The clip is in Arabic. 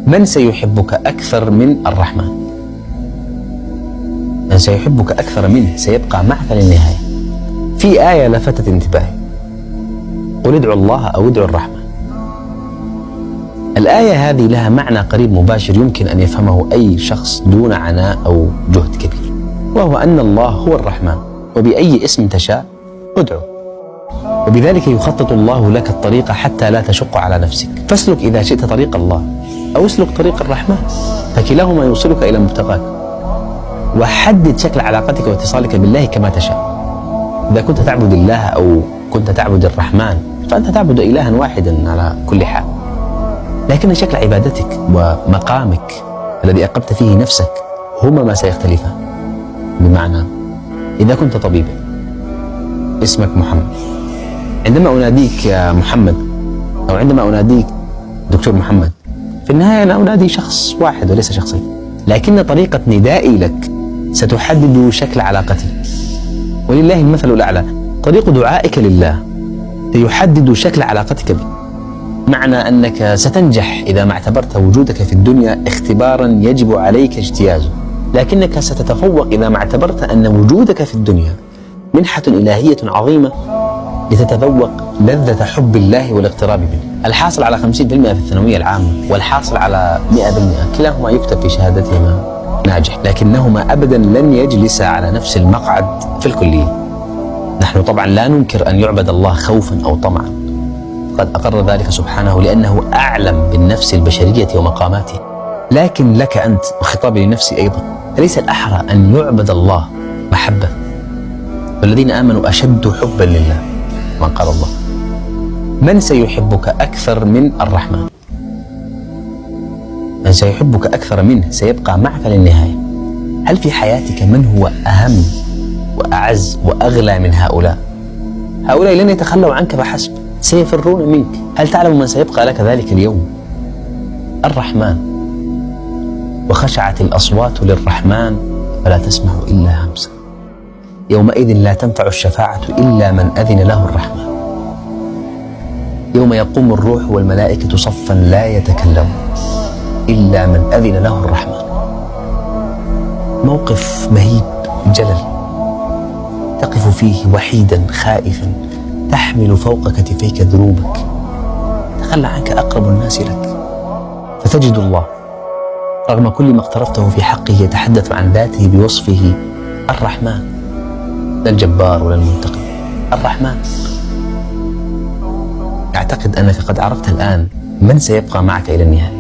من سيحبك أكثر من الرحمن؟ من سيحبك أكثر منه سيبقى معك للنهاية. في آية لفتت انتباهي: قل ادعوا الله أو ادعوا الرحمن. الآية هذه لها معنى قريب مباشر يمكن أن يفهمه أي شخص دون عناء أو جهد كبير، وهو أن الله هو الرحمن، وبأي اسم تشاء ادعو، وبذلك يخطط الله لك الطريق حتى لا تشق على نفسك، فاسلك إذا شئت طريق الله أو اسلك طريق الرحمن، فكلاهما يوصلك إلى مبتغاك. وحدد شكل علاقتك واتصالك بالله كما تشاء. إذا كنت تعبد الله أو كنت تعبد الرحمن فأنت تعبد إلها واحدا على كل حال، لكن شكل عبادتك ومقامك الذي أقمت فيه نفسك هما ما سيختلفان. بمعنى، إذا كنت طبيبا اسمك محمد، عندما أناديك يا محمد أو عندما أناديك دكتور محمد، في النهاية أنا أنادي شخص واحد وليس شخصين، لكن طريقة ندائي لك ستحدد شكل علاقتي. ولله المثل الأعلى، طريق دعائك لله سيحدد شكل علاقتك به. معنى أنك ستنجح إذا ما اعتبرت وجودك في الدنيا اختبارا يجب عليك اجتيازه، لكنك ستتفوق إذا ما اعتبرت أن وجودك في الدنيا منحة إلهية عظيمة لتتذوق لذة حب الله والاقتراب منه. الحاصل على 50% في الثانوية العامة والحاصل على 100% كلاهما يكتب في شهادتهما ناجح، لكنهما أبدا لن يجلسا على نفس المقعد في الكلية. نحن طبعا لا ننكر أن يعبد الله خوفا أو طمعا، قد أقر ذلك سبحانه لأنه أعلم بالنفس البشرية ومقاماتها، لكن لك أنت وخطابي لنفسي أيضا، أليس الأحرى أن يعبد الله محبة؟ والذين آمنوا أشد حبا لله. من قال الله: من سيحبك أكثر من الرحمن؟ من سيحبك أكثر منه سيبقى معك للنهاية. هل في حياتك من هو أهم وأعز وأغلى من هؤلاء؟ هؤلاء لن يتخلوا عنك فحسب، سيفرون منك. هل تعلم من سيبقى لك ذلك اليوم؟ الرحمن. وخشعت الأصوات للرحمن فلا تسمع إلا همسا. يومئذ لا تنفع الشفاعة إلا من أذن له الرحمن. يوم يقوم الروح والملائكة صفا لا يتكلمون إلا من أذن له الرحمن. موقف مهيب جلل تقف فيه وحيدا خائفا، تحمل فوق كتفيك ذنوبك، تخلى عنك أقرب الناس لك، فتجد الله رغم كل ما اقترفته في حقه يتحدث عن ذاته بوصفه الرحمن، لا الجبار ولا المنتقم، الرحمن. أعتقد أنك قد عرفت الآن من سيبقى معك إلى النهاية.